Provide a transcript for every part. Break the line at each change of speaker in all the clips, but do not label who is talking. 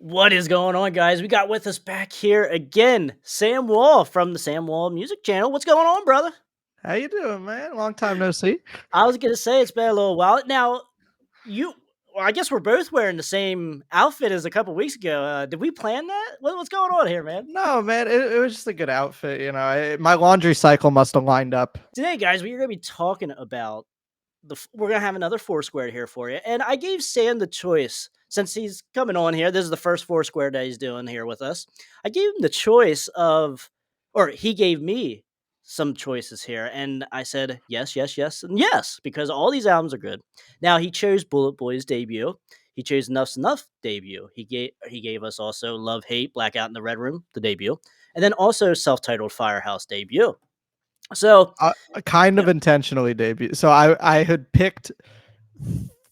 What is going on, guys? We got with us back here again, Sam Wall from the Sam Wall Music Channel. What's going on, brother?
How you doing, man? Long time no see.
I was gonna say it's been a little while now. You, well, I guess we're both wearing the same outfit as a couple weeks ago. Did we plan that? What's going on here, man?
No, man, it was just a good outfit. My laundry cycle must have lined up.
Today, guys, we're gonna be talking about we're gonna have another Foursquare here for you, and I gave Sam the choice since he's coming on here. This is the first Foursquare that he's doing here with us. I gave him the choice of, or he gave me some choices here, and I said yes, yes, yes, and yes because all these albums are good. Now he chose Bullet Boys debut. He chose Enough's Enough debut. He gave us also Love Hate Blackout in the Red Room the debut, and then also self-titled Firehouse debut. So
Kind
you
of
know,
intentionally debut. So I had picked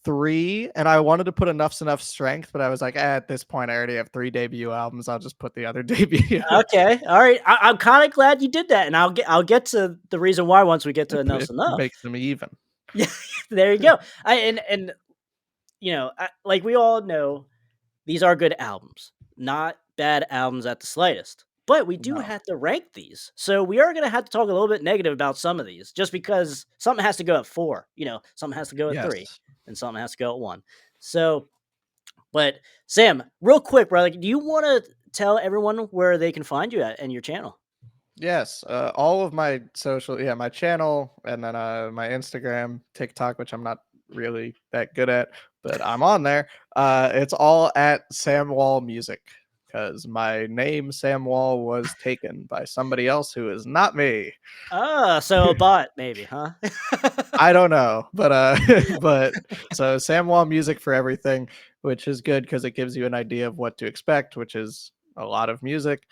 three, and I wanted to put Enough's Enough Strength, but I was like, at this point, I already have three debut albums. I'll just put the other debut.
Okay, all right. I'm kind of glad you did that, and I'll get to the reason why once we get to
It
Enough's Enough.
makes them even.
Yeah, there you go. And like we all know, these are good albums, not bad albums at the slightest. But we do
No.
have to rank these, so we are going to have to talk a little bit negative about some of these, just because something has to go at four. Something has to go at three,
Yes.
and something has to go at one. So, but Sam, real quick, brother, do you want to tell everyone where they can find you at and your channel?
Yes, all of my social, yeah, my channel, and then my Instagram, TikTok, which I'm not really that good at, but I'm on there. It's all at Sam Wall Music because my name Sam Wall was taken by somebody else who is not me.
So a bot maybe, huh?
I don't know, but but so Sam Wall Music for everything, which is good because it gives you an idea of what to expect, which is a lot of music.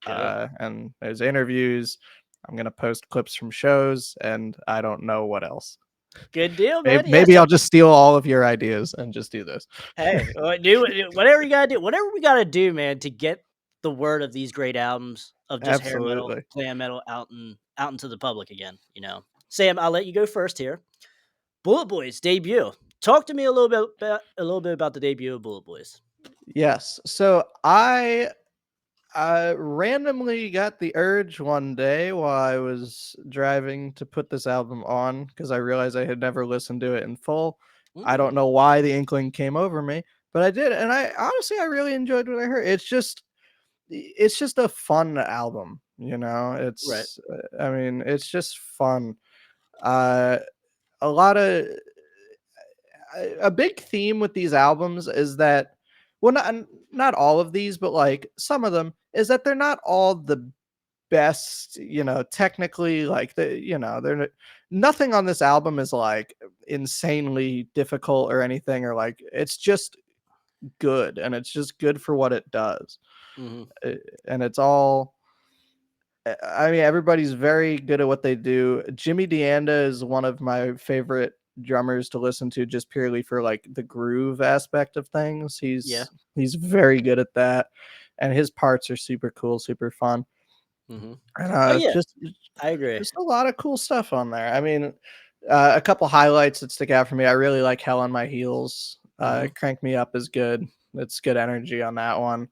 Good.
And there's interviews. I'm gonna post clips from shows, and I don't know what else.
Good deal,
Maybe,
man. Yeah,
maybe
so
I'll just steal all of your ideas and just do this.
hey, do whatever you gotta do. Whatever we gotta do, man, to get the word of these great albums of just hair metal,
Absolutely.
glam metal out into the public again. Sam, I'll let you go first here. Bullet Boys debut. Talk to me a little bit about the debut of Bullet Boys.
Yes. So I randomly got the urge one day while I was driving to put this album on because I realized I had never listened to it in full. I don't
Mm,
know why the inkling came over me, but I did, and I honestly I really enjoyed what I heard. It's just a fun album,
right.
I mean, it's just fun. Uh a lot of a big theme with these albums is that, well, not all of these, but like some of them, is that they're not all the best, technically, like nothing on this album is like insanely difficult or anything, or like it's just good, and it's just good for what it does.
Hmm.
Uh, and it's all, I mean, everybody's very good at what they do. Jimmy DeAnda is one of my favorite drummers to listen to, just purely for like the groove aspect of things.
Yeah.
He's very good at that, and his parts are super cool, super fun,
Hmm.
and
Oh yeah,
just
I agree.
a lot of cool stuff on there. I mean, a couple highlights that stick out for me. I really like "Hell on My Heels."
Hmm.
"Crank Me Up" is good. It's good energy on that one,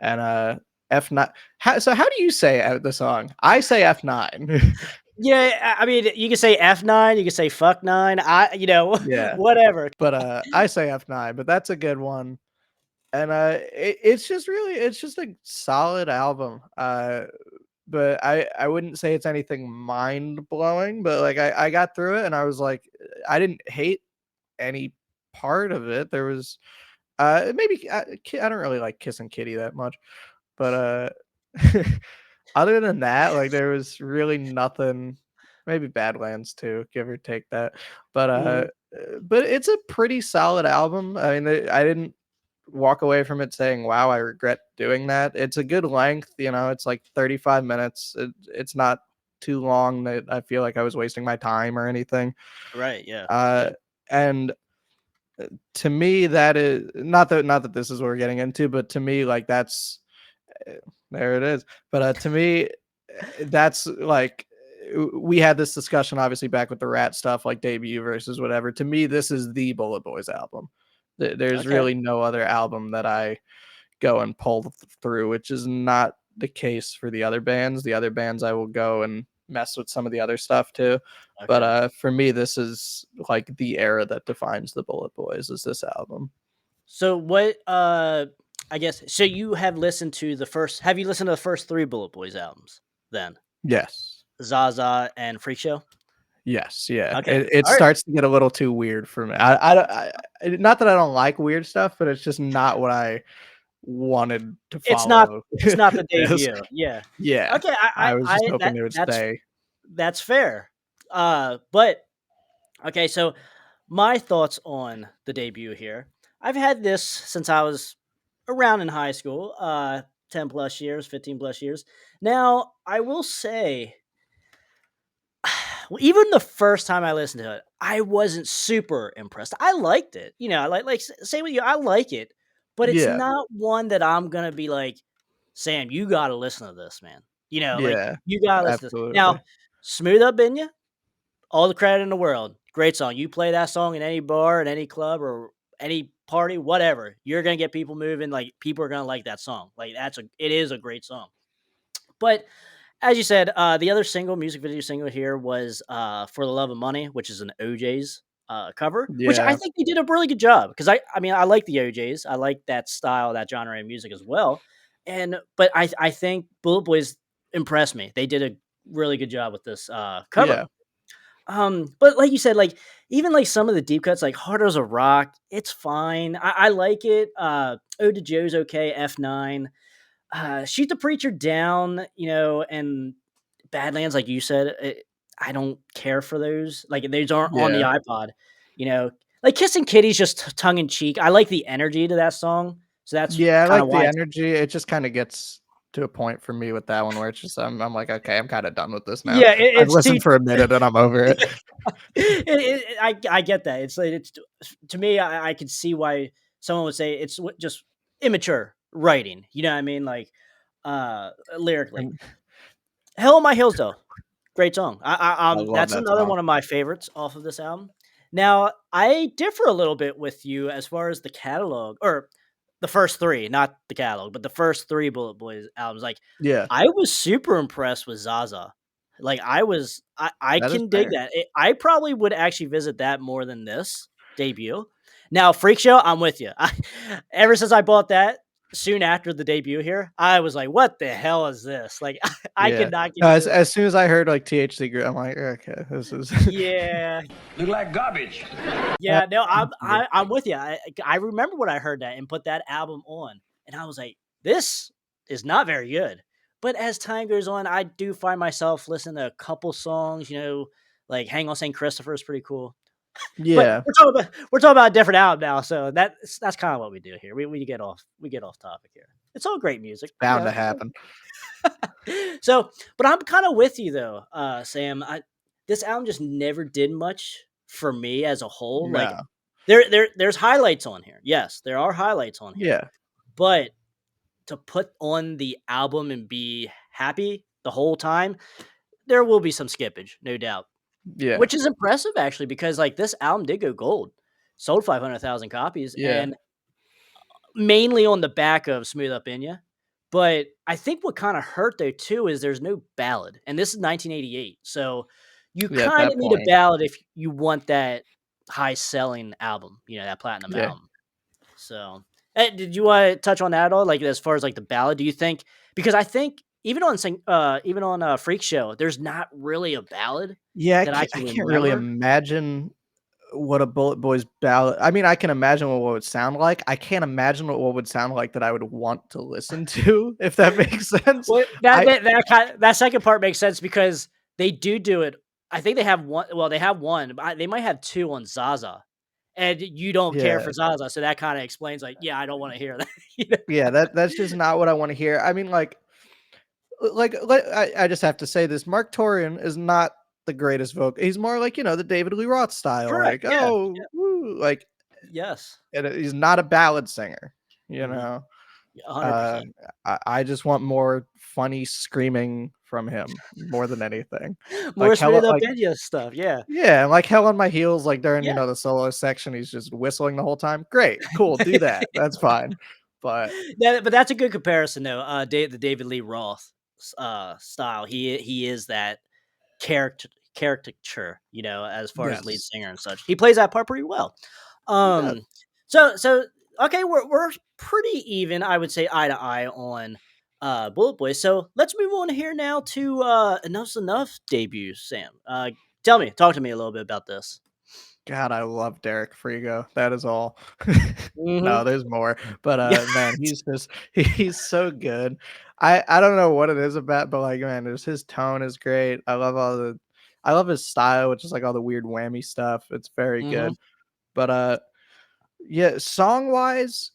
and F9. So how do you say the song? I say F9.
Yeah, I mean, you can say F9, you can say fuck nine.
Yeah,
Whatever.
but I say F9, but that's a good one. And it's just a solid album. But I wouldn't say it's anything mind blowing, but like I got through it, and I was like, I didn't hate any part of it. There was maybe I don't really like Kissing Kitty that much, but other than that, like there was really nothing. Maybe Badlands too, give or take that. But
Mhm.
but it's a pretty solid album. I mean, I didn't walk away from it saying, "Wow, I regret doing that." It's a good length, It's like 35 minutes. It's not too long that I feel like I was wasting my time or anything.
Right, yeah.
Uh, and to me, that is not that this is what we're getting into, but to me, like that's uh, there it is. But to me, that's like we had this discussion obviously back with the Rat stuff, like debut versus whatever. To me, this is the Bullet Boys album. There's
Okay.
really no other album that I go and pull through, which is not the case for the other bands. The other bands I will go and mess with some of the other stuff too. But
Okay.
for me, this is like the era that defines the Bullet Boys is this album.
So what I guess so you have you listened to the first 3 Bullet Boys albums then?
Yes.
Zaza and Freak Show?
Yes, yeah.
Okay.
It
All right.
starts to get a little too weird for me. Not that I don't like weird stuff, but it's just not what I wanted to
It's not
follow
it's not the
this.
debut. Yeah.
Yeah.
Okay,
I was just hoping
that
they would stay.
that's fair. But okay, so my thoughts on the debut here. I've had this since I was around in high school, 10 plus years, 15 plus years. Now, I will say, well, even the first time I listened to it, I wasn't super impressed. I liked it. I same with you, I like it, but it's
Yeah,
not one that I'm gonna be like, Sam, you gotta listen to this, man.
yeah,
You gotta listen to this.
absolutely.
Now, Smooth Up in Ya, all the credit in the world. Great song. You play that song in any bar, in any club, or any party, whatever. You're gonna get people moving. Like people are gonna like that song. It is a great song. But as you said, the other music video single here was "For the Love of Money," which is an OJ's cover, which I
Yeah,
think they did a really good job because I mean I like the OJ's, I like that style, that genre of music as well, but I think Bullet Boys impressed me. They did a really good job with this cover.
yeah,
But like you said, like even like some of the deep cuts, like Hard as a Rock, it's fine. I like it. Ode to Joe's okay. F9. Shoot the Preacher Down, and Badlands, like you said, I don't care for those. Like those aren't on the
yeah,
iPod. You know, like Kissing Kitty's just tongue in cheek. I like the energy to that song, so that's
yeah. I
kind of
like the
why.
energy. It just kind of gets to a point for me with that one where it's just I'm like, okay, I'm kind of done with this now.
Yeah,
I've
it's too.
listened for a minute and I'm over it.
I get that. It's like it's to me. I could see why someone would say it's just immature writing. You know what I mean? Like lyrically.
And
Hell on My Heels though, great song.
I love
That's
that
another
song.
one of my favorites off of this album. Now, I differ a little bit with you as far as the catalog or the first 3, not the catalog, but the first 3 Bullet Boys albums. Like,
Yeah,
I was super impressed with Zaza. Like, I
that is
can dig
fair.
that. I probably would actually visit that more than this debut. Now, Freak Show, I'm with you. Ever since I bought that soon after the debut here, I was like, "What the hell is this?" Like, I
Yeah.
could not get
No,
into this.
as soon as I heard like THC group, I'm like, okay, this is
Yeah,
Look like garbage.
yeah, no,
absolutely.
I'm with you. I remember when I heard that and put that album on, and I was like, "This is not very good." But as time goes on, I do find myself listening to a couple songs. Like "Hang on St. Christopher" is pretty cool. But
Yeah,
we're talking about a different album now, so that's kind of what we do here. We get off topic here. It's all great music,
it's bound to happen.
So, but I'm kind of with you though, Sam. This album just never did much for me as a whole. Like
No.
there's highlights on here. Yes, there are highlights on here.
Yeah,
But to put on the album and be happy the whole time, there will be some skippage, no doubt.
yeah,
Which is impressive actually, because like this album did go gold, sold 500,000 copies,
yeah,
and mainly on the back of Smooth Up In Ya. But I think what kind of hurt though too is there's no ballad, and this is 1988, so you
yeah, at
kind
that
of need a
point.
ballad if you want that high selling album, that platinum
Yeah.
album. So, did you want to touch on that at all? Like as far as like the ballad, do you think? Because I think even on Freak Show, there's not really a ballad
Yeah,
that I
I
can
can't really
remember.
imagine what a Bullet Boys ballad I mean, I can imagine what it would sound like. I can't imagine what would sound like that I would want to listen to, if that makes sense.
Well,
I
that second part makes sense because they do it. I think they have one. Well, they have one. But they might have two on Zaza, and you don't care
yeah,
for Zaza, so that kind of explains. Like, yeah, I don't want to hear that. You know?
yeah, that's just not what I wanna hear. I mean, I just have to say this, Mark Torian is not the greatest vocal he's more like, the David Lee Roth style,
Correct.
like,
Yeah.
"Oh,
Yeah.
woo," like,
Yes.
and he's not a ballad singer, you
Hmm.
know? Uh,
100%.
I just want more funny screaming from him more than anything.
More
Like,
smooth
hell
up
like
India stuff. Yeah.
yeah, like Hell on My Heels, like, during,
Yeah.
the solo section, he's just whistling the whole time. Great, cool, do that, that's fine. But
But that's a good comparison though. The David Lee Roth style. He is that character caricature, as far as lead
yes,
singer and such. He plays that part pretty well.
he does.
Um, so okay, we're pretty even, I would say, eye to eye on Bullet Boy. So let's move on here now to Enough's Enough debut, Sam. Talk to me a little bit about this.
God, I love Derek Frigo. That is all.
Hmm.
No, there's more, but,
Yeah,
man, he's just he's so good. I don't know what it is about, but, like, man, there's his tone is great. I love his style, which is, like, all the weird whammy stuff. It's very
hmm
good. But, yeah, song-wise,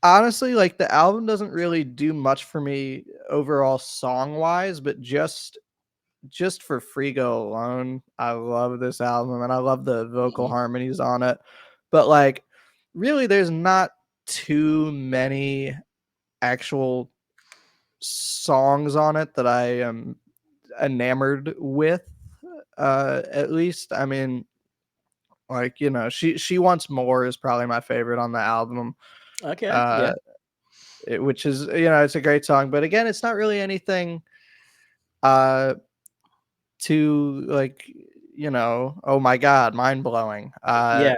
honestly, like, the album doesn't really do much for me overall song-wise, but just for Frigo alone, I love this album and I love the vocal
hmm
harmonies on it. But like really there's not too many actual songs on it that I am enamored with. At least I mean like she wants more is probably my favorite on the album.
Okay.
Uh
Yeah.
which is it's a great song, but again it's not really anything uh to like oh my god, mind blowing.
Yeah.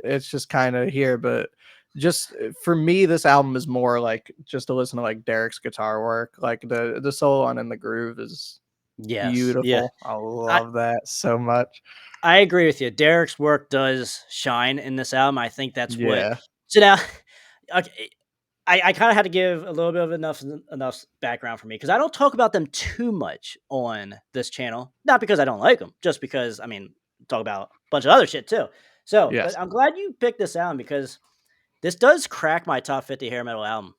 It's just kind of here, but just for me this album is more like just to listen to like Derek's guitar work. Like the solo on In the Groove is
Yes. Yeah.
beautiful. I
I
love that so much.
I agree with you. Derek's work does shine in this album. I think that's what.
Yeah,
So now, okay, I kind of had to give a little bit of enough background for me because I don't talk about them too much on this channel. Not because I don't like them, just because talk about a bunch of other shit too. So, but
yes,
I'm glad you picked this album because this does crack my top 50 hair metal album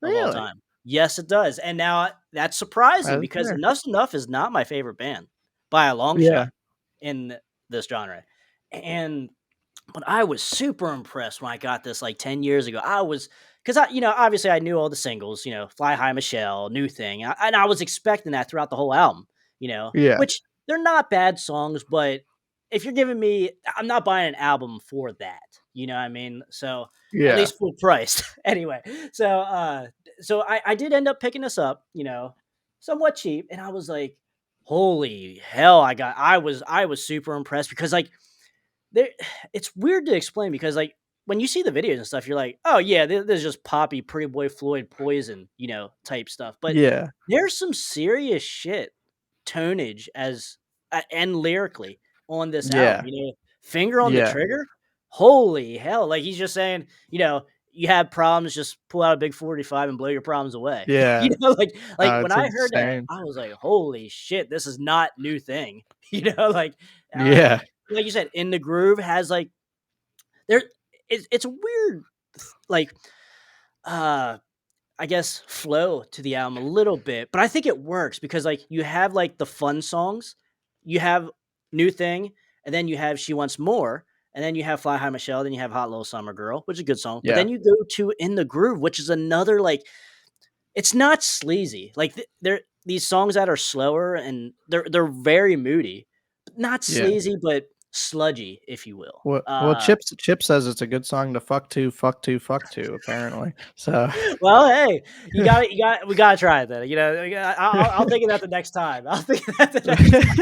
of all
really.
time. Yes, it does. And now that's surprising
That's
because
fair.
Enough's Enough is not my favorite band by a long
Yeah,
shot in this genre. And but I was super impressed when I got this like 10 years ago. I was because obviously I knew all the singles, Fly High Michelle, New Thing. And I was expecting that throughout the whole album,
yeah,
which they're not bad songs, but if you're giving me, I'm not buying an album for that. You know what I mean? So at
yeah,
least full price. Anyway, so I did end up picking this up, somewhat cheap, and I was like, holy hell, I was super impressed because like there it's weird to explain because like when you see the videos and stuff, you're like, oh yeah, this is just poppy, Pretty Boy Floyd, Poison, type stuff. But
yeah,
there's some serious shit tonnage and lyrically on this album.
yeah,
Finger on the
yeah,
trigger. Holy hell! Like he's just saying, you have problems, just pull out a big 45 and blow your problems away.
yeah.
Like when
It's
I heard that,
insane.
I was like, holy shit, this is not New Thing. Like uh
Yeah,
like you said, In the Groove has like there it's a weird like uh I guess flow to the album a little bit, but I think it works because like you have like the fun songs, you have New Thing, and then you have She Wants More, and then you have Fly High Michelle, then you have Hot Little Summer Girl, which is a good song. But
yeah,
then you go to In the Groove, which is another like it's not sleazy. Like they're these songs that are slower and they're very moody, not
yeah.
sleazy, but sludgy, if you will.
Well, Chip says it's a good song to fuck to, fuck to, fuck to, apparently. So
Well, hey, we gotta try it then. I'll think of that the next time. I'll think of that the next time.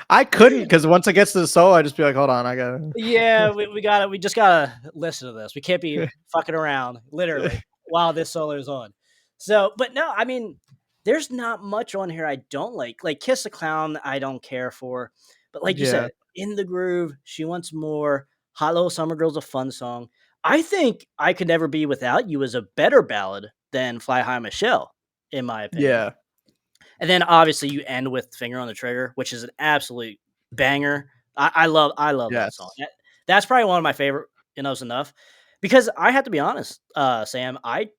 I couldn't because once it gets to the solo, I just be like, hold on, I gotta
Yeah, we just gotta listen to this. We can't be fucking around, literally, while this solo is on. So, but no, there's not much on here I don't like. Like Kiss the Clown, I don't care for. But like you
yeah,
said, In the Groove, She Wants More, Hot Little Summer Girl's a fun song. I think I Could Never Be Without You is a better ballad than Fly High Michelle, in my opinion.
yeah,
And then obviously you end with Finger on the Trigger, which is an absolute banger. I love that song.
yes,
That's probably one of my favorite Enough's Enough. Because I have to be honest, Sam, I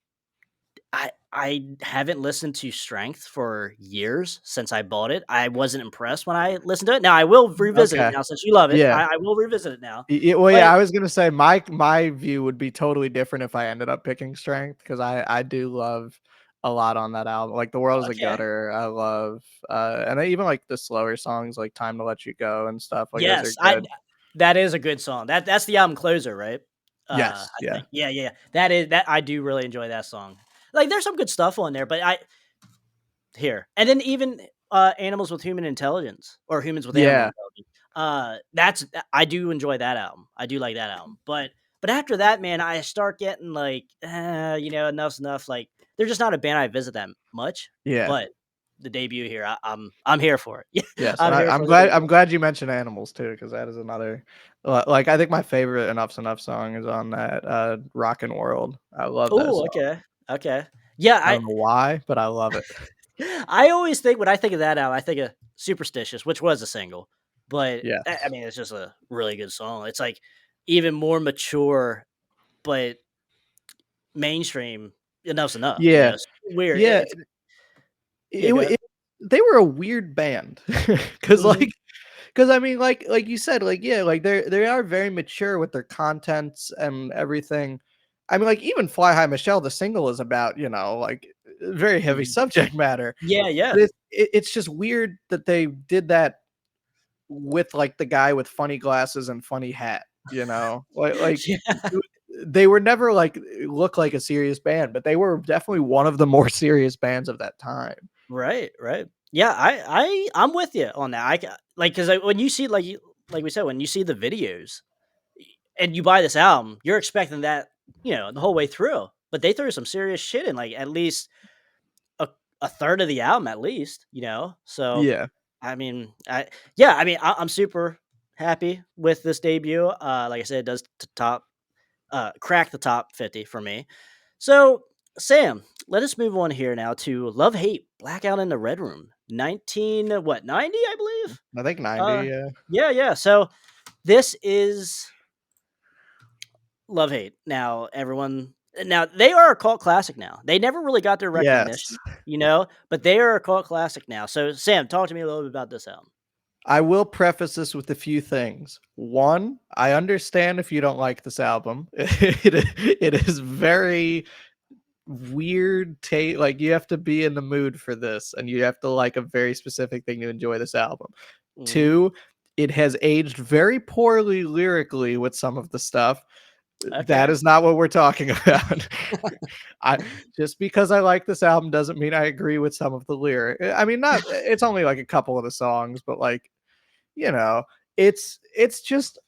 haven't listened to Strength for years since I bought it. I wasn't impressed when I listened to it. Now I will revisit it
okay,
now since you love it.
yeah.
I will revisit it now.
Well,
But
yeah, I was gonna say my view would be totally different if I ended up picking Strength because I do love a lot on that album. Like The World Is a
okay.
Gutter, I love, and I even like the slower songs like Time to Let You Go and stuff. Like those are
Yes, I
good.
that is a good song. That's the album closer, right?
Yes,
I
yeah.
think. Yeah, yeah, yeah. That is that I do really enjoy that song. Like, there's some good stuff on there, but I here. And then even, Animals with Human Intelligence or Humans with Animal
Yeah,
Intelligence. That's I do enjoy that album. I do like that album. But after that, man, I start getting like, enough's enough. Like, they're just not a band I visit that much.
yeah.
But the debut here, I'm here for it. Yeah,
Yes, and
I'm here
I'm
for the
glad
debut.
I'm glad you mentioned Animals too, because that is another like, I think my favorite Enough's Enough song is on that, Rockin' World. I love that
Oh,
song.
okay. Okay. Yeah,
I don't know why, but I love it.
I always think when I think of that album, I think of Superstitious, which was a single, but I
Yes.
mean, it's just a really good song. It's like even more mature, but mainstream. Enough's enough, you know.
Yeah,
It's weird.
yeah,
It's yeah. Go ahead.
it they were a weird band, because
Hmm.
like, because I mean, like you said, like, yeah, like, they are very mature with their contents and everything. I mean, like, even Fly High Michelle, the single is about, like, very heavy
Hmm.
subject matter,
Yeah,
but
yeah,
it's just weird that they did that with, like, the guy with funny glasses and funny hat, you know? Like,
yeah.
w they were never, like, look like a serious band, but they were definitely one of the more serious bands of that time.
Right, right. Yeah, I'm with you on that. Like because when you see like we said when you see the videos and you buy this album, you're expecting that the whole way through, but they threw some serious shit in like at least a a third of the album at least, So,
Yeah.
I mean, yeah, I mean, I'm super happy with this debut. Like I said, it does crack the top 50 for me. So, Sam, let us move on here now to Love Hate Blackout in the Red Room. 90, I believe.
I think 90,
Uh
yeah.
yeah, yeah. So, this is Love Hate. Now they are a cult classic now. They never really got their
Yes.
recognition, but they are a cult classic now. So Sam, talk to me a little bit about this album.
I will preface this with a few things. One, I understand if you don't like this album. It is very weird take, like, you have to be in the mood for this, and you have to like a very specific thing to enjoy this album.
Mhm.
2, it has aged very poorly lyrically with some of the stuff. That
Okay.
is not what we're talking about. I Just because I like this album doesn't mean I agree with some of the lyric. I mean, not it's only like a couple of the songs, but like, you know, it's just,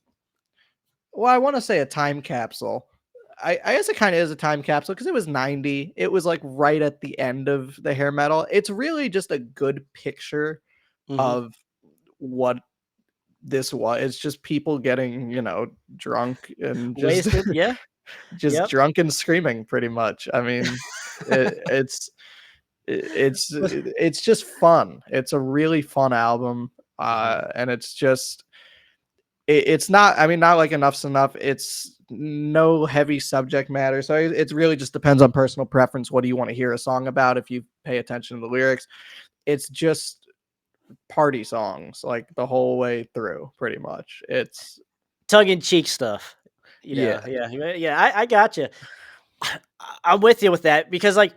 well, I want to say a time capsule. I guess it kind of is a time capsule because it was 90. It was like right at the end of the hair metal. It's really just a good picture
Mhm.
of what this was. It's just people getting, drunk and just
Wasted, yeah.
just
Yep.
drunk and screaming pretty much. I mean, it, it's
Was
it's just fun. It's a really fun album.
Mhm.
And it's just, it's not, I mean, not like Enough's Enough. It's no heavy subject matter. So it really just depends on personal preference. What do you want to hear a song about if you pay attention to the lyrics? It's just party songs like the whole way through, pretty much. It's
tongue in cheek stuff.
Yeah.
Yeah, yeah, I got you. I'm with you with that because like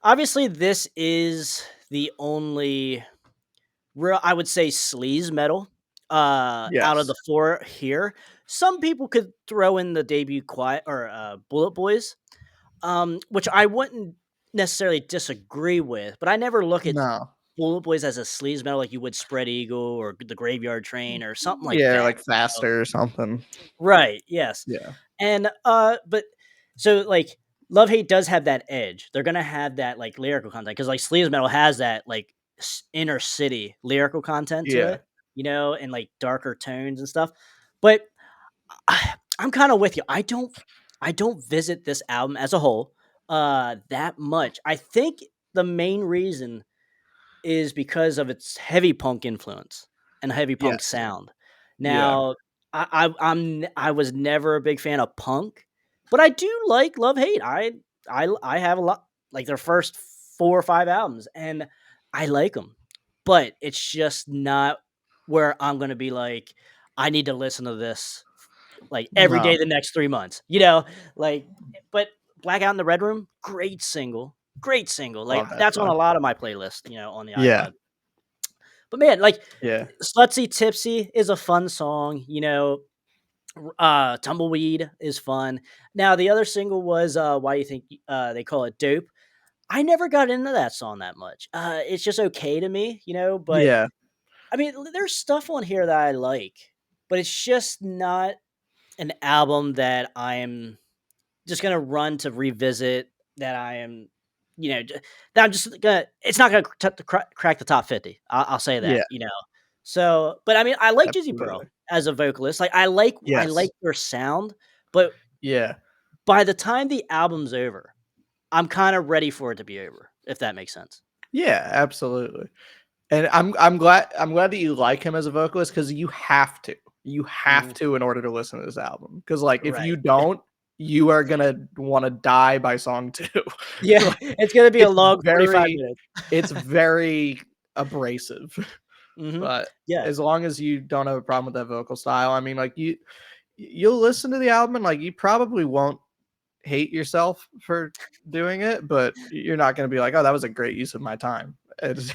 obviously this is the only real, I would say, sleaze metal, out of
Yes.
the 4 here. Some people could throw in the debut Quiet or, Bullet Boys, which I wouldn't necessarily disagree with, but I never look at
No.
Bullet Boys as a sleaze metal like you would Spread Eagle or the Graveyard Train or something like
Yeah,
that,
like
you know?
faster or something.
Right, yes.
Yeah.
And, but so, like, Love Hate does have that edge. They're gonna have that, like, lyrical content because like, sleaze metal has that, like, inner city lyrical content to
Yeah.
it, and, like, darker tones and stuff. But I'm kinda with you. I don't visit this album as a whole, that much. I think the main reason is because of its heavy punk influence and heavy punk
Yes.
sound.
Yeah.
Now, I was never a big fan of punk, but I do like Love Hate. I have a lot like their first 4 or 5 albums, and I like them, but it's just not where I'm gonna be like, I need to listen to this like every
No.
day the next 3 months, like, but Blackout in the Red Room, great single, great single. Like
Love that
that's on a
song.
lot of my playlists, on the
Yeah.
iPod. But man, like
Yeah.
Slutsy Tipsy is a fun song, Tumbleweed is fun. Now the other single was Why Do You Think They Call It Dope? I never got into that song that much. It's just okay to me, but
Yeah,
I mean, there's stuff on here that I like, but it's just not an album that I'm just gonna run to revisit. That I am, that I'm just gonna. It's not gonna crack the top 50. I'll say
yeah,
that. So, but I mean, I like Dizzy
absolutely.
Pearl as a vocalist. Like, I like
Yes.
their sound, but
Yeah.
by the time the album's over, I'm kind of ready for it to be over. If that makes sense.
Yeah, absolutely. And I'm glad that you like him as a vocalist because you have to. You have
Mhm.
to in order to listen to this album. Because like if
Right.
you don't, you are gonna want to die by song 2.
Yeah,
Like
it's gonna be a
it's
long 45
very
minutes.
it's very abrasive.
Mhm.
But
Yeah.
as long as you don't have a problem with that vocal style, I mean like you'll listen to the album and like you probably won't hate yourself for doing it, but you're not gonna be like, "Oh, that was a great use of my time." It's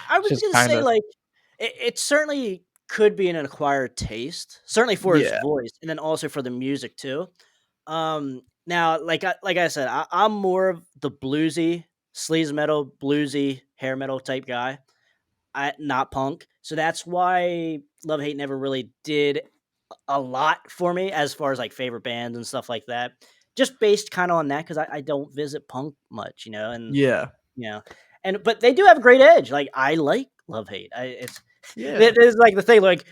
I was
just
gonna
kind
say,
of
like, it certainly could be an acquired taste, certainly for his
yeah,
voice, and then also for the music too. Now, like I said, I'm more of the bluesy, sleaze metal, bluesy, hair metal type guy. Not punk, so that's why Love Hate never really did a lot for me as far as like favorite bands and stuff like that. Just based kind of on that because I don't visit punk much, and
yeah,
you know, but they do have a great edge. Like I like Love Hate. It's
yeah,
that is like the thing. Like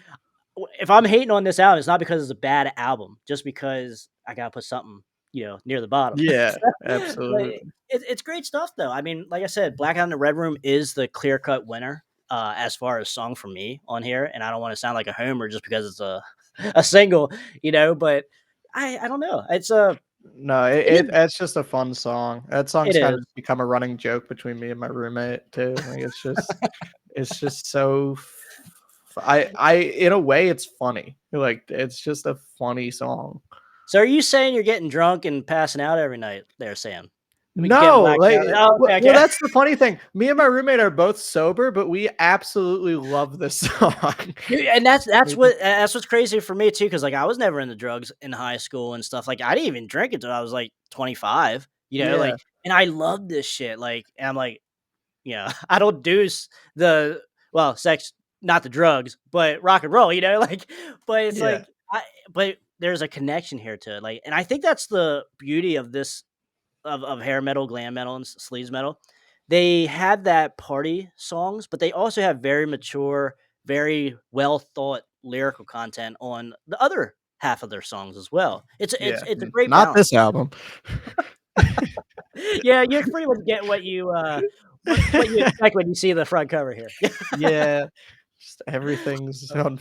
if I'm hating on this album, it's not because it's a bad album, just because I gotta put something near the bottom.
yeah,
But
absolutely.
it's great stuff though. I mean, like I said, Blackout in the Red Room is the clear cut winner as far as song for me on here, and I don't want to sound like a homer just because it's a a single, But I don't know.
No,
It is
it's just a fun song. That
it
song's kind
is.
of become a running joke between me and my roommate too. Like it's just so I in a way it's funny. Like it's just a funny song.
So are you saying you're getting drunk and passing out every night there, Sam? We getting
No,
blacked
like
out. Oh,
well,
okay,
well,
okay.
that's the funny thing. Me and my roommate are both sober, but we absolutely love this song.
Dude, and that's
We just
what's crazy for me too, because like I was never into drugs in high school and stuff. Like I didn't even drink until I was like 25.
yeah,
Like, and I love this shit. Like, and I'm like, I don't do the sex, not the drugs, but rock and roll. Like, but it's
yeah,
like but there's a connection here to it. Like, and I think that's the beauty of this of hair metal, glam metal, and sleaze metal. They have that party songs, but they also have very mature, very well thought lyrical content on the other half of their songs as well. It's it's
yeah.
it's a great
Not
balance.
this album.
Yeah, you pretty much get what you expect when you see the front cover here.
Yeah, just everything's on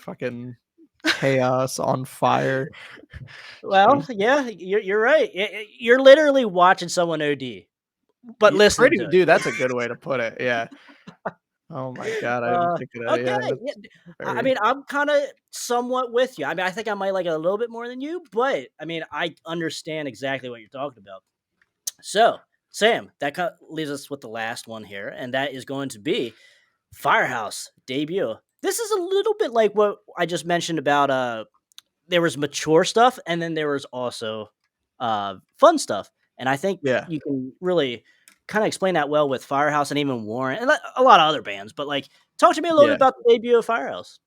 fucking chaos, on fire.
Well,
Just
yeah, you're right. You're literally watching someone OD, but
yeah,
listening
pretty
to
dude,
it.
that's a good way to put it, yeah. Oh my god, I didn't
Uh,
think of that,
okay,
yeah,
yeah,
that's
I
very
mean, I'm kinda somewhat with you. I mean, I think I might like it a little bit more than you, but, I mean, I understand exactly what you're talking about. So, Sam, that leaves us with the last one here, and that is going to be Firehouse debut. This is a little bit like what I just mentioned about, there was mature stuff, and then there was also, fun stuff, and I think
yeah,
you can really kinda explain that well with Firehouse and even Warrant, and a lot of other bands, but, like, talk to me a little bit
yeah.
about the debut of Firehouse.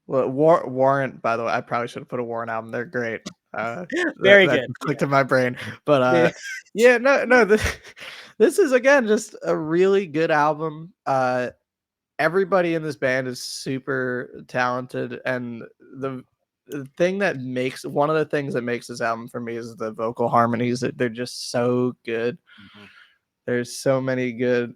Well, Warrant, by the way, I probably should have put a Warrant album, they're great. That
Very
that
good,
just clicked
yeah.
in my brain, but,
Yeah.
yeah, no, this is, again, just a really good album, everybody in this band is super talented, and the thing that makes one of the things that makes this album for me is the vocal harmonies, that they're just so good.
Mhm.
There's so many good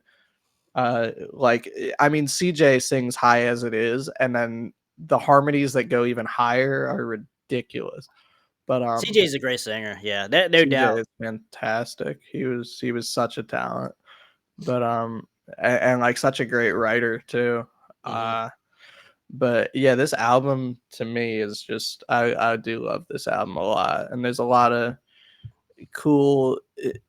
like I mean CJ sings high as it is, and then the harmonies that go even higher are ridiculous. But
CJ's a great singer, yeah, no
CJ
doubt.
is fantastic. He was such a talent. But and like such a great writer too.
Mhm.
Uh but yeah, this album to me is just I do love this album a lot, and there's a lot of cool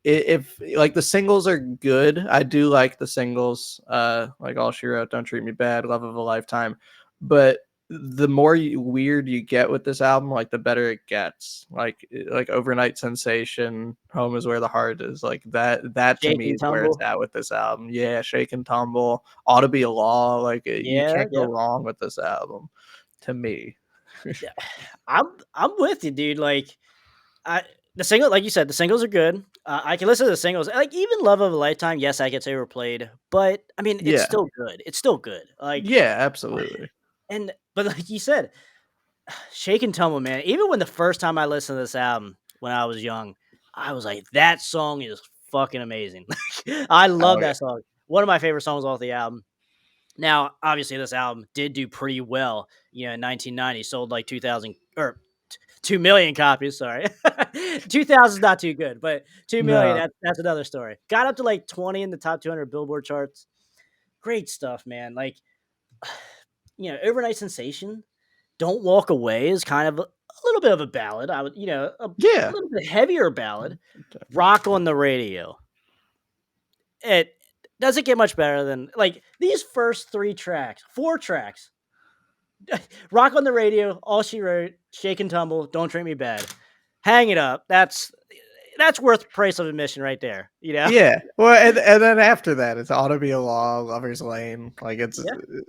if like the singles are good. I do like the singles, like All She Wrote, Don't Treat Me Bad, Love of a Lifetime, but the more weird you get with this album, like the better it gets. Like Overnight Sensation, Home is Where the Heart Is. Like that to
Shake
me
and
is where it's
tumble.
at with this album. Yeah, Shake and Tumble, Ought to Be a Law. Like you
Yeah,
can't go
yep.
wrong with this album. To me,
Yeah, I'm with you, dude. Like I the single, like you said, the singles are good. I can listen to the singles. Like even "Love of a Lifetime," yes, I gets overplayed, but I mean, it's
yeah,
still good. It's still good. Like
yeah, absolutely.
and but like you said, Shake and Tumble, man. Even when the first time I listened to this album when I was young, I was like, that song is fucking amazing. I love
Oh yeah,
that song. One of my favorite songs off the album. Now, obviously, this album did do pretty well. You know, in 1990, sold like 2,000 or 2 million copies. Sorry, 2,000 is not too good, but 2 million.
no,
That's another story. Got up to like 20 in the top 200 Billboard charts. Great stuff, man. Like, Overnight Sensation, Don't Walk Away is kind of a little bit of a ballad. I would, a
yeah,
little bit heavier ballad. Rock on the Radio. It doesn't get much better than like these first three tracks, four tracks. Rock on the Radio, All She Wrote, Shake and Tumble, Don't Treat Me Bad. Hang It Up. That's worth price of admission right there. You know?
yeah. Well, and then after that, it's Ought to Be a Law, Lover's Lane. Like it's
Yeah.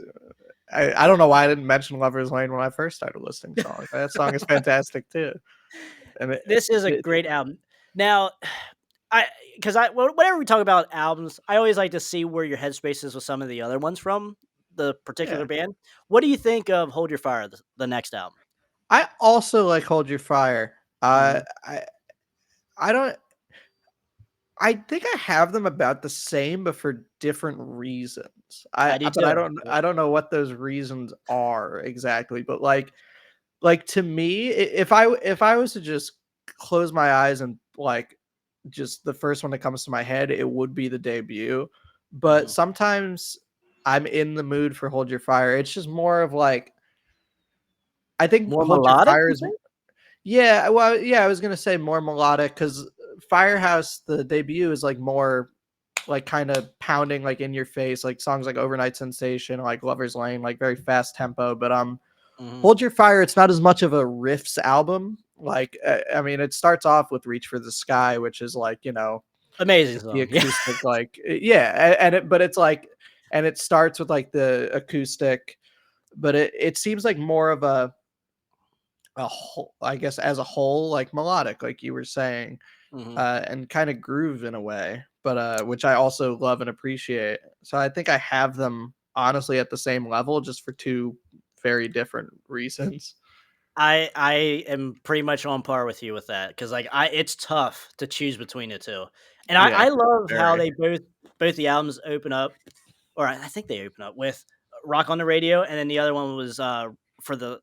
I don't know why I didn't mention Lover's Lane when I first started listening to songs. That song is fantastic too. And
This is a
it
great album. Now, I because whenever we talk about albums, I always like to see where your headspace is with some of the other ones from the particular
yeah.
band. What do you think of Hold Your Fire, the next album?
I also like Hold Your Fire.
Mhm.
I don't I think I have them about the same, but for different reasons.
I do
But
too. Yep.
I don't know what those reasons are exactly. But to me, if I was to just close my eyes and like just the first one that comes to my head, it would be the debut. But
Mhm.
sometimes I'm in the mood for Hold Your Fire. It's just more of like I think
More
Hold Your
melodic,
Fire
you
is
think?
yeah, well, yeah, I was gonna say more melodic because Firehouse, the debut is like more like kind of pounding like in your face, like songs like Overnight Sensation, like Lover's Lane, like very fast tempo. But
Mhm.
Hold Your Fire, it's not as much of a riffs album. Like I mean, it starts off with Reach for the Sky, which is like
Amazing
the
song. Yeah.
acoustic, like and it but it's like and it starts with like the acoustic, but it seems like more of a whole, I guess, as a whole, like melodic, like you were saying,
Mhm.
and kind of groove in a way, but which I also love and appreciate. So I think I have them honestly at the same level, just for two very different reasons.
I am pretty much on par with you with that because like it's tough to choose between the two, and
Yeah,
I love how
very.
they both the albums open up, or I think they open up with "Rock on the Radio," and then the other one was for the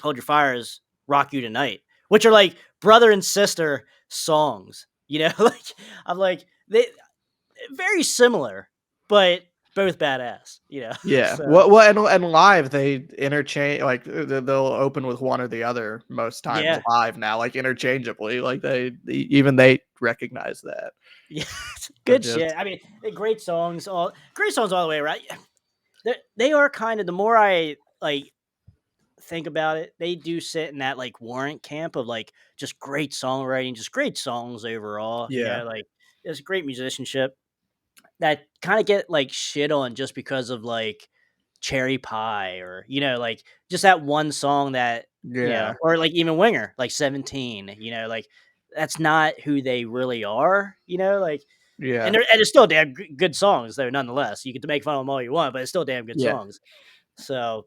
"Hold Your Fire" is "Rock You Tonight," which are like brother and sister songs. Like I'm like they very similar, but both badass.
Yeah.
So
And live they interchange, like they'll open with one or the other most times
yeah,
live now, like interchangeably. Like even they recognize that.
yeah,
So
good shit.
just
I mean, great songs all the way around. They are kind of the more I like think about it, they do sit in that like warrant camp of like just great songwriting, just great songs overall.
yeah,
Like it's great musicianship that kind of get like shit on just because of like Cherry Pie or like just that one song that
yeah,
or like even Winger like 17. Like that's not who they really are. Like
yeah,
and it's still damn good songs though nonetheless. You can make fun of them all you want, but it's still damn good
yeah,
songs. So,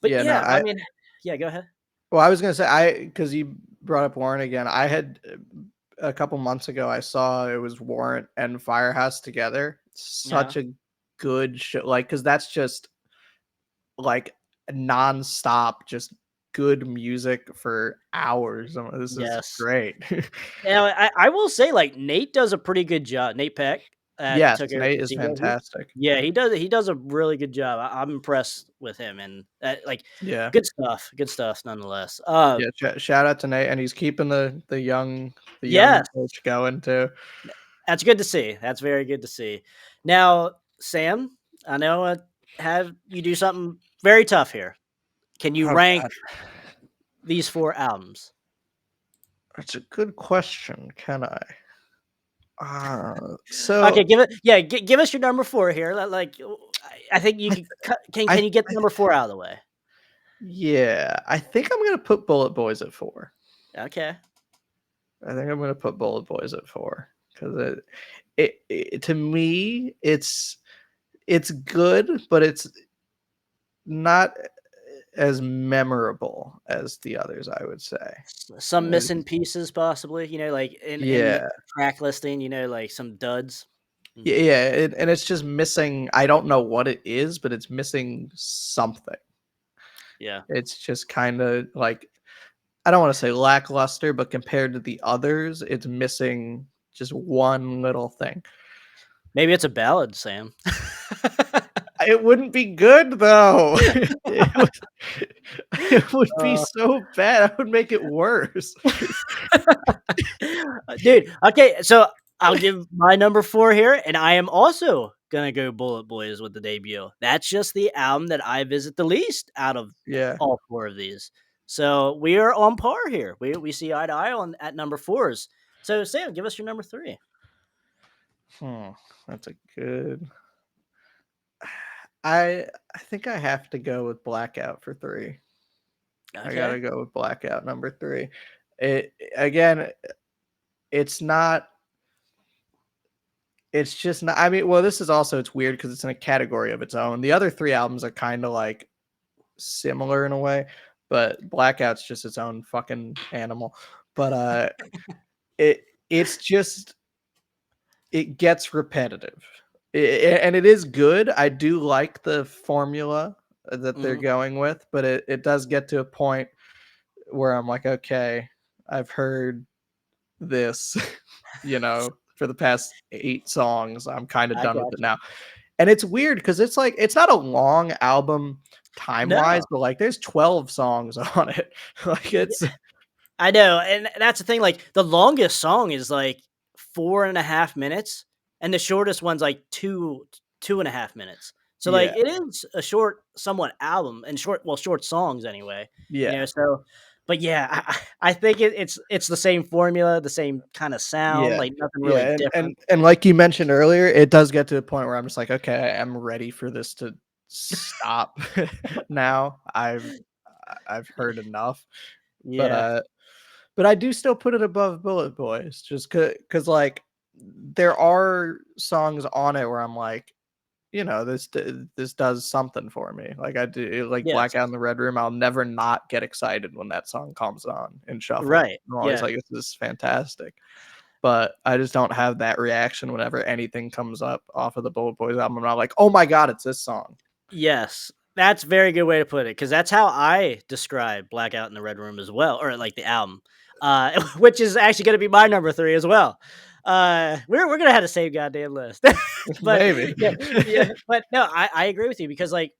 but
yeah. No,
yeah, I mean, yeah, go ahead.
well, I was gonna say I because you brought up Warrant again. I had a couple months ago. I saw it was Warrant and Firehouse together.
Yeah.
Such a good show, like because that's just like nonstop, just good music for hours. This is
Yes.
great.
I will say, like, Nate does a pretty good job. Nate Peck
Yes,
took over
Nate
from
is
Seagull. He
fantastic.
Yeah, he does a really good job. I'm impressed with him and, like,
Yeah,
good stuff nonetheless.
yeah. Shout out to Nate, and he's keeping the young
Yes,
coach going too.
that's good to see. That's very good to see. Now, Sam, I know, have you do something very tough here. Can you
Oh
rank
god,
these 4 albums?
that's a good question. Can I?
Okay,
So
give it yeah, give us your number 4 here, I think you
I,
could cut
I,
can you get
I,
number 4 out of the way?
yeah, I think I'm gonna put Bullet Boys at 4.
Okay.
I think I'm gonna put Bullet Boys at 4 because it to me it's good, but it's not as memorable as the others. I would say.
Some
Uh,
missing pieces possibly, like, in the
yeah,
track listing, like, some duds? Mm,
yeah, and it's just missing. I don't know what it is, but it's missing something.
yeah.
It's just kind of like I don't want to say lackluster, but compared to the others, it's missing just one little thing.
Maybe it's a ballad, Sam.
It wouldn't be good though. It would, it would be
Uh
so bad. I would make it worse.
Dude, okay, so I'll give my number 4 here, and I am also gonna go Bullet Boys with the debut. That's just the album that I visit the least out of
Yeah.
all 4 of these. So we are on par here. We see eye to eye on at number 4s. So Sam, give us your number 3.
Hmm. That's a good. I think I have to go with Blackout for 3. I
Okay.
gotta go with Blackout number 3. It again. It's not. It's just not. I mean, well, this is also it's weird because it's in a category of its own. The other 3 albums are kind of like similar in a way, but Blackout's just its own fucking animal. But it's just it gets repetitive. And it is good. I do like the formula that they're
Mhm.
going with, but it does get to a point where I'm like, okay, I've heard this, for the past 8 songs. I'm kind of
I
done with it
got you.
now. And it's weird because it's like it's not a long album time wise,
No.
but like there's 12 songs on it. Like it's
I know, and that's the thing, like, the longest song is, like, 4.5 minutes, and the shortest one's, like, 2.5 minutes. So, like,
yeah,
it is a short somewhat album and short songs anyway,
yeah.
so but yeah, I think it's the same formula, the same kinda sound,
Yeah.
like, nothing really
Yeah, and
different.
and and like you mentioned earlier, it does get to a point where I'm just like, "Okay, I'm ready for this to stop now. I've heard enough." But,
Yeah.
uh but I do still put it above Bullet Boys just because like, there are songs on it where I'm like, this does something for me. Like, I do like
Yes.
Blackout in the Red Room, I'll never not get excited when that song comes on in shuffle.
Right.
I'm always
Yeah.
like, "This is fantastic." But I just don't have that reaction whenever anything comes up off of the Bullet Boys album. I'm not like, "Oh my god, it's this song."
Yes, that's a very good way to put it, because that's how I describe Blackout in the Red Room as well, or, like, the album, which is actually gonna be my number 3 as well. We're gonna have the same goddamn list. But,
Maybe.
yeah, yeah, but no, I agree with you because, like,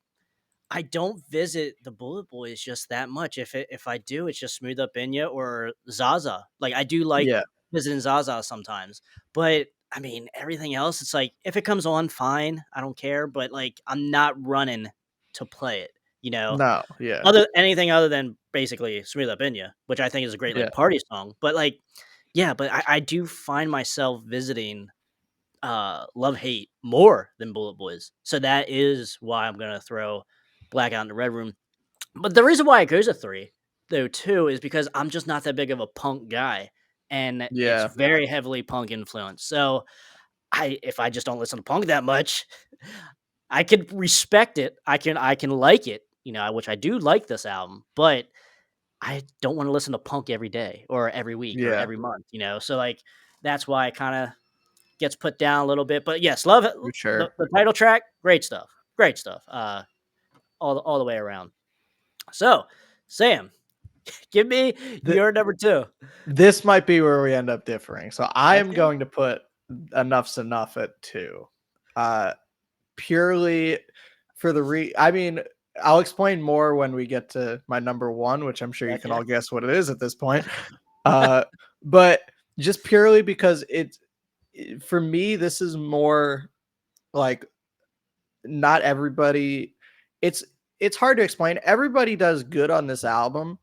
I don't visit the Bullet Boys just that much. If I do, it's just Smooth Up Inya or Zaza. Like, I do like
Yeah.
visiting Zaza sometimes, but I mean everything else. It's like if it comes on, fine, I don't care. But like, I'm not running to play it. You know,
No, yeah.
other anything other than basically Smooth Up Inya, which I think is a great
Yeah.
like party song. But like, yeah, but I do find myself visiting Love Hate more than Bullet Boys. So that is why I'm gonna throw Blackout in the Red Room. But the reason why it goes to 3, though, too, is because I'm just not that big of a punk guy, and it's
Yeah.
very heavily punk influenced. So if I just don't listen to punk that much, I can respect it. I can like it, which I do like this album, but I don't want to listen to punk every day or every week or
Yeah.
every month. So like that's why it kind of gets put down a little bit. But yes, love it.
For
The,
sure.
the title track, great stuff. Great stuff. All the way around. So, Sam, give me
Th
your number 2.
this might be where we end up differing. So I am
Okay.
going to put Enough's Enough at 2. Uh, purely for the I mean, I'll explain more when we get to my number 1, which I'm sure you can
Okay.
all guess what it is at this point. Uh, but just purely because for me, this is more like not everybody it's it's hard to explain. Everybody does good on this album,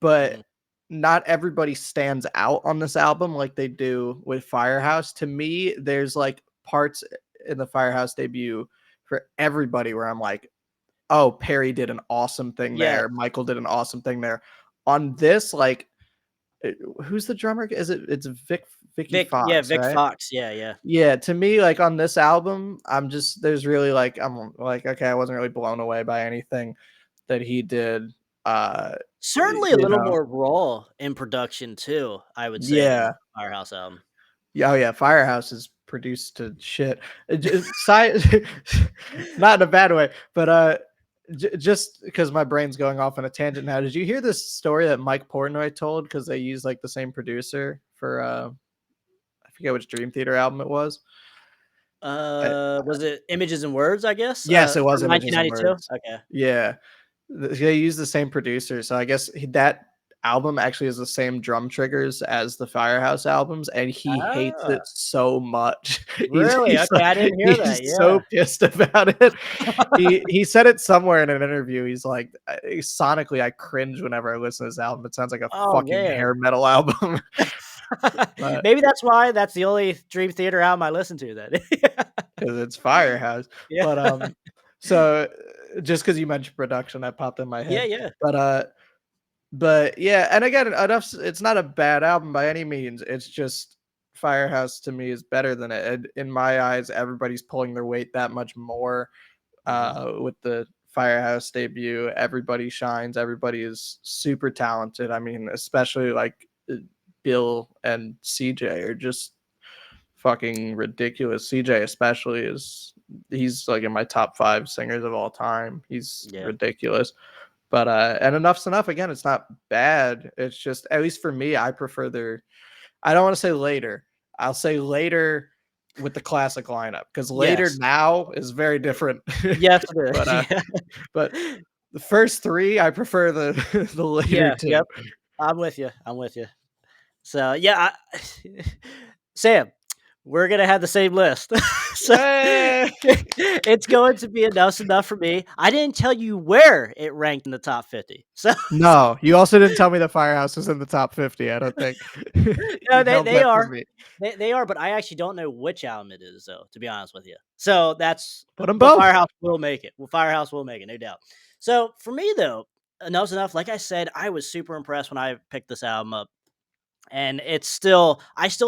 but
Mhm.
not everybody stands out on this album like they do with Firehouse. To me, there's like parts in the Firehouse debut for everybody where I'm like, oh, Perry did an awesome thing
Yeah.
there. Michael did an awesome thing there. On this, like, who's the drummer? Is it's Vicky
Yeah,
Fox,
Vic
right?
Fox. Yeah, yeah.
Yeah, to me, like on this album, I'm just there's really like I'm like, okay, I wasn't really blown away by anything that he did. Uh,
Certainly a
you
little
know,
more raw in production too, I would say, than
yeah,
Firehouse album.
yeah, oh yeah, Firehouse is produced to shit. Side, not in a bad way, but just because my brain's going off on a tangent now. Did you hear this story that Mike Portnoy told? Because they use like the same producer for I forget which Dream Theater album it was. Uh,
Was it Images and Words, I guess,
yes, it was
from
Images and
1992?
Words.
Okay.
Yeah, they use the same producer, so I guess that album actually has the same drum triggers as the Firehouse albums, and he hates
Ah,
it so much.
really?
He's
Okay,
like
I didn't hear
he's
that,
so
yeah.
pissed about it. He said it somewhere in an interview. He's like, sonically, I cringe whenever I listen to this album. It sounds like a
Oh,
fucking hair
man.
metal album." But
Maybe that's why that's the only Dream Theater album I listen to then.
'cause it's Firehouse.
Yeah.
But, so, just because you mentioned production, that popped in my
Yeah,
head.
yeah.
But, but yeah, and again, enough. It's not a bad album by any means. It's just Firehouse to me is better than it. And in my eyes, everybody's pulling their weight that much more
Mhm.
with the Firehouse debut. Everybody shines. Everybody is super talented. I mean, especially like Bill and CJ are just fucking ridiculous. CJ especially is he's like in my top 5 singers of all time. He's
Yeah.
ridiculous. But and enough's enough. Again, it's not bad. It's just at least for me, I prefer their I don't want to say later. I'll say later with the classic lineup because later
Yes.
now is very different.
Yes, it
but
is.
but the first 3 I prefer the the later
Yeah.
2.
Yep. I'm with you. I'm with you. So, yeah, Sam, we're gonna have the same list. So,
Eh,
it's going to be enough's enough for me. I didn't tell you where it ranked in the top 50. So,
no, you also didn't tell me the Firehouse was in the top 50. I don't think
no,
you
they
held
they
that from
are.
me.
They are, but I actually don't know which album it is, though, to be honest with you. So that's
Put them
but
both.
Firehouse will make it. Well, Firehouse will make it, no doubt. So for me, though, enough's enough. Like I said, I was super impressed when I picked this album up, and I still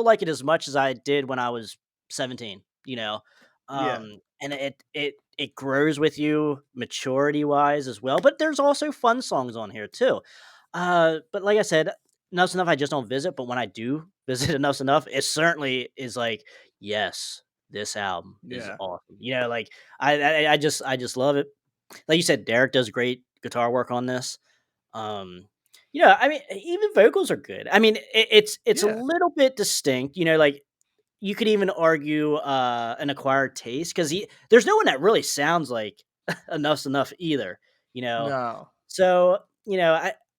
like it as much as I did when I was 17.
Yeah,
And it grows with you maturity wise as well. But there's also fun songs on here too. But like I said, Enough's Enough I just don't visit, but when I do visit Enough's Enough, it certainly is like, yes, this album is
yeah,
awesome. Like I just love it. Like you said, Derek does great guitar work on this. Um, I mean, even vocals are good. I mean, it's a
yeah.
little bit distinct. Like you could even argue an acquired taste because there's no one that really sounds like Enough's Enough either. You know,
No.
so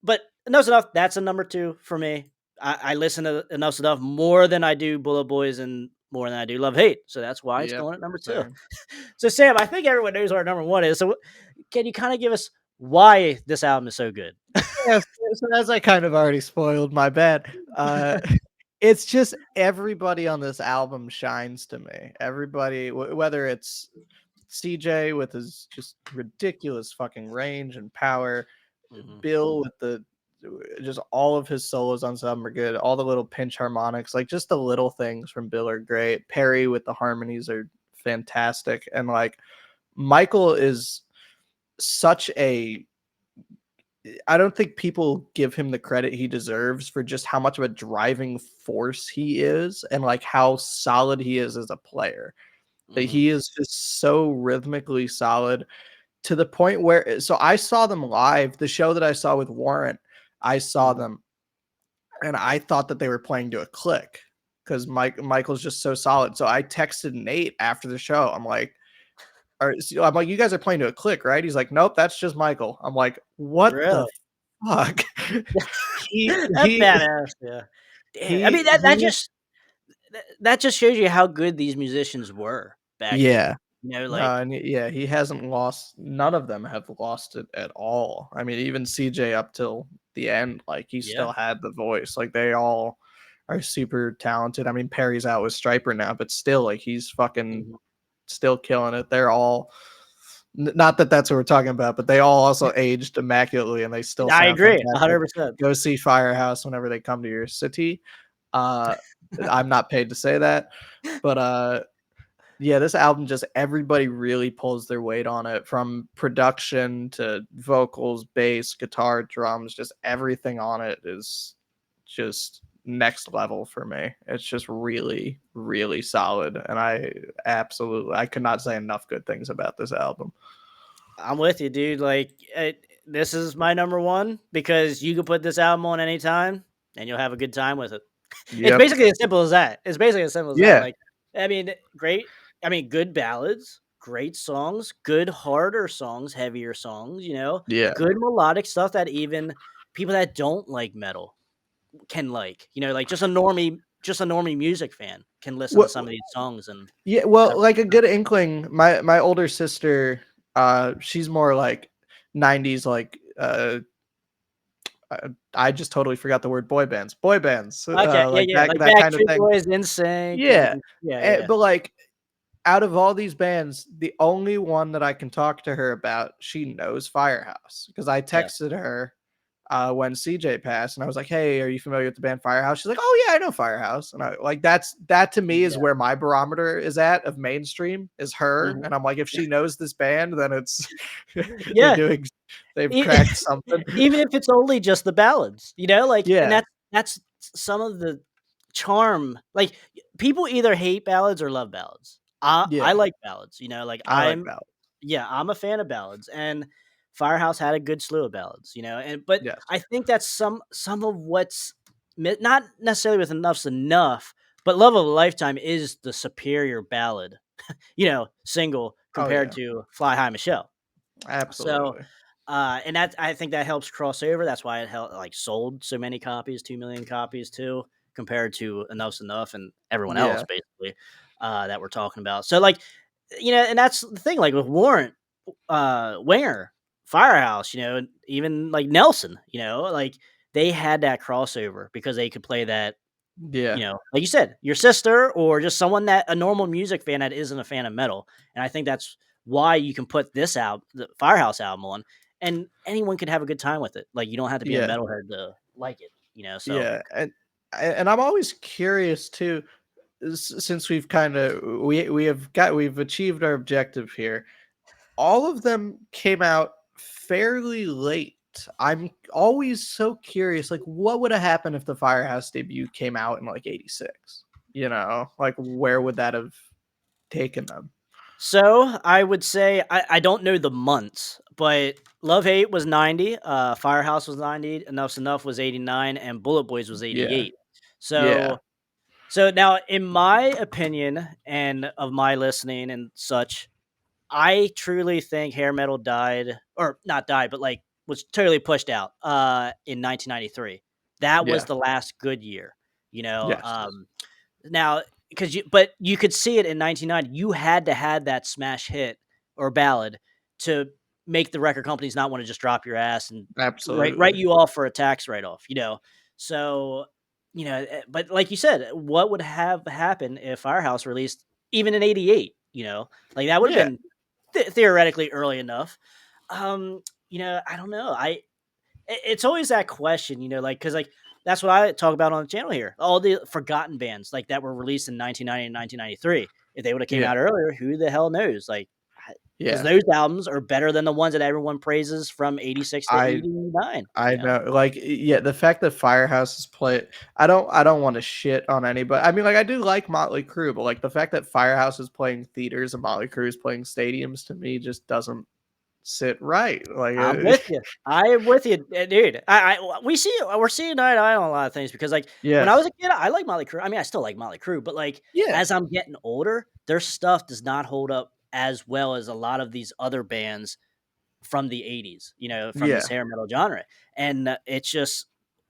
but Enough's Enough. That's a number 2 for me. I listen to Enough's Enough more than I do Bullet Boys and more than I do Love Hate. So that's why it's
Yep.
going at number 2.
Same.
So Sam, I think everyone knows what our number 1 is. So can you kind of give us why this album is so good?
Yes, so as I kind of already spoiled, my bad. It's just everybody on this album shines to me. Everybody, whether it's CJ with his just ridiculous fucking range and power,
Mhm.
Bill with the just all of his solos on some are good. All the little pinch harmonics, like just the little things from Bill are great. Perry with the harmonies are fantastic, and like Michael is such a I don't think people give him the credit he deserves for just how much of a driving force he is and like how solid he is as a player. That
Mhm.
he is just so rhythmically solid to the point where so I saw them live, the show that I saw with Warrant, I saw
Mhm.
them and I thought that they were playing to a click because Michael's just so solid. So I texted Nate after the show. I'm like, you guys are playing to a click, right? He's like, nope, that's just Michael. I'm like, what the
Really?
fuck? he
That's
he
badass, yeah. Damn, I mean, that
he
just shows you how good these musicians were back then.
yeah.
Like
And yeah, he hasn't lost. None of them have lost it at all. I mean, even CJ up till the end, like he
yeah.
still had the voice. Like they all are super talented. I mean, Perry's out with Striper now, but still, like he's fucking
Mhm.
still killing it. They're all not that that's what we're talking about, but they all also aged immaculately and they still
I
sound
agree,
fantastic.
100%.
Go see Firehouse whenever they come to your city. Uh, I'm not paid to say that, but yeah, this album just everybody really pulls their weight on it from production to vocals, bass, guitar, drums, just everything on it is just next level for me. It's just really, really solid. And I could not say enough good things about this album.
I'm with you, dude. Like, this is my number one because you can put this album on anytime and you'll have a good time with it. It's
Yep.
basically as simple as that. It's basically as simple as that.
Yeah.
Like, I mean, great. I mean, good ballads, great songs, good harder songs, heavier songs.
Yeah.
Good melodic stuff that even people that don't like metal can like. Like just a normie music fan can listen to
What
some of these songs and
Yeah,
have.
well, like a good inkling, my older sister, she's more like 90s like I just totally forgot the word boy bands. Boy bands,
Okay, yeah,
like
yeah,
that
like
that kind of
Backstreet
thing.
Boys, NSYNC,
Yeah.
and yeah, yeah.
But like out of all these bands, the only one that I can talk to her about, she knows Firehouse because I
Yeah.
texted her when CJ passed, and I was like, "Hey, are you familiar with the band Firehouse?" She's like, "Oh yeah, I know Firehouse." And I like that to me is
Yeah.
where my barometer is at of mainstream is her,
Mhm.
and I'm like, if she knows this band, then it's they're
Yeah.
doing they've
E
cracked something.
even if it's only just the ballads, like and
Yeah,
that's some of the charm. Like, people either hate ballads or love ballads. I
yeah,
like ballads, like,
I like that.
I'm a fan of ballads, and Firehouse had a good slew of ballads, but
Yes.
I think that's some of what's not necessarily with Enough's Enough, but Love of a Lifetime is the superior ballad, single
Oh
compared
yeah,
to Fly High Michelle. So,
absolutely.
and that I think that helps cross over. That's why it like sold so many copies, 2 million copies too, compared to Enough's Enough and everyone else
Yeah,
basically that we're talking about. So like, and that's the thing. Like with Warrant, Winger, Firehouse, and even like Nelson, like they had that crossover because they could play that,
yeah,
like you said, your sister or just someone that a normal music fan that isn't a fan of metal. And I think that's why you can put this out, the Firehouse album on, and anyone could have a good time with it. Like you don't have to be a
yeah,
metalhead to like it. So
yeah, and I'm always curious too, since we've kind of we've achieved our objective here. All of them came out fairly late. I'm always so curious, like, what would have happened if the Firehouse debut came out in like '86? Like, where would that have taken them?
so I would say I don't know the months, but Love Hate was 90, Firehouse was 90, Enough's Enough was 89, and Bullet Boys was
Yeah,
88.
yeah,
So now in my opinion and of my listening and such, I truly think hair metal died, or not died, but like was totally pushed out in 1993. That was
yeah,
the last good year, you know.
yes,
Um, Now, but you could see it in 1990. You had to have that smash hit or ballad to make the record companies not want to just drop your ass and write
absolutely.
you off for a tax write off. So, but like you said, what would have happened if Firehouse released even in '88? Like that would have
Yeah,
been theoretically early enough. I don't know. It's always that question, like because like that's what I talk about on the channel here. All the forgotten bands like that were released in 1990 and 1993. If they would have came
yeah,
out earlier, who the hell knows? Like, because
yeah.
those albums are better than the ones that everyone praises from '86 to
I
'89.
I know, like, yeah, the fact that Firehouse is play I don't wanna shit on anybody. I mean, like, I do like Motley Crue, but, like, the fact that Firehouse is playing theaters and Motley Crue is playing stadiums to me just doesn't sit right. Like,
I'm with you. I am with you, dude. We're seeing eye to eye on a lot of things because, like, when I was
yes.
a kid, I like Motley Crue. I mean, I still like Motley Crue, but like
Yeah,
as I'm getting older, their stuff does not hold up as well as a lot of these other bands from the '80s. From this
yeah,
hair metal genre, and it's just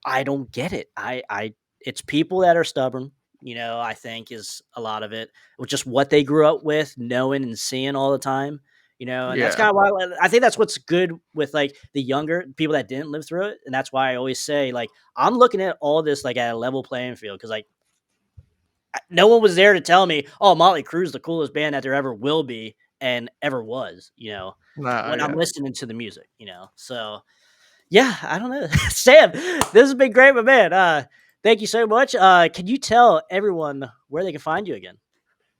I don't get it. It's people that are stubborn. I think is a lot of it, with just what they grew up with, knowing and seeing all the time. And that's
Yeah.
kind of why I think that's what's good with like the younger people that didn't live through it. And that's why I always say, like, I'm looking at all this like at a level playing field because like no one was there to tell me, oh, Motley Crue's the coolest band that there ever will be and ever was,
No,
when I'm
yeah.
listening to the music. So yeah, I don't know. Sam, this has been great, my man. Thank you so much. Can you tell everyone where they can find you again?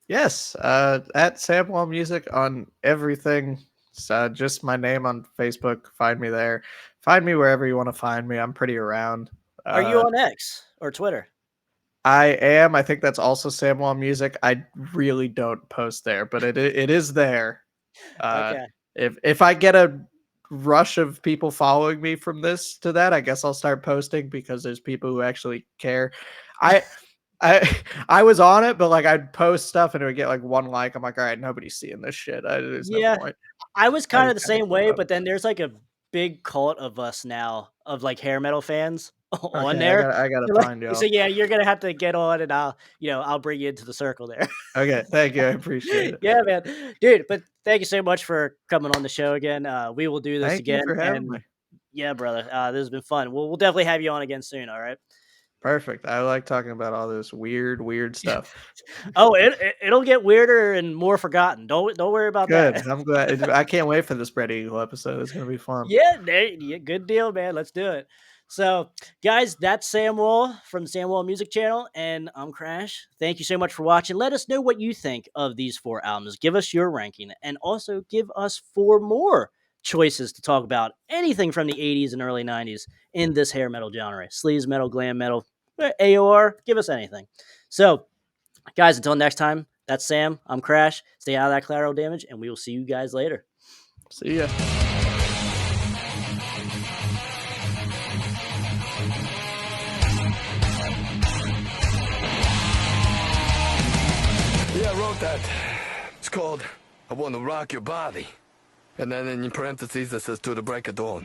Yes, at Samuel Music on everything. It's, just my name on Facebook. Find me there. Find me wherever you want to find me. I'm pretty around.
Are you
Uh,
on X or Twitter?
I am. I think that's also Samuel Music. I really don't post there, but it is there. Uh,
Okay.
if I get a rush of people following me from this to that, I guess I'll start posting because there's people who actually care. I I I was on it, but like I'd post stuff and it would get like one like. I'm like, all right, nobody's seeing this shit. There's no
Yeah,
point.
I was
I
kind of
just
the
kind of
same
give
way,
up.
but then there's like a big cult of us now of like hair metal fans on
Okay,
there.
I gotta
So, like,
find
so
y'all.
yeah, you're gonna have to get on, and I'll bring you into the circle there.
Okay, thank you. I appreciate it.
Yeah, man, dude. But thank you so much for coming on the show again. We will do this
Thank you
again,
for having
and
me.
yeah, brother, this has been fun. We'll definitely have you on again soon. All right.
Perfect. I like talking about all this weird stuff.
Oh, it'll get weirder and more forgotten. Don't worry about that.
Good. I'm glad. I can't wait for the Spread Eagle episode. It's gonna be fun.
Yeah, good deal, man. Let's do it. So, guys, that's Sam Wall from Sam Wall Music Channel, and I'm Crash. Thank you so much for watching. Let us know what you think of these four albums. Give us your ranking, and also give us four more choices to talk about anything from the 80s and early 90s in this hair metal genre. Sleaze metal, glam metal, AOR, give us anything. So, guys, until next time, that's Sam. I'm Crash. Stay out of that collateral damage, and we will see you guys later.
See ya.
Yeah, I wrote that. It's called I Want to Rock Your Body. And then in parentheses it says to the break of dawn.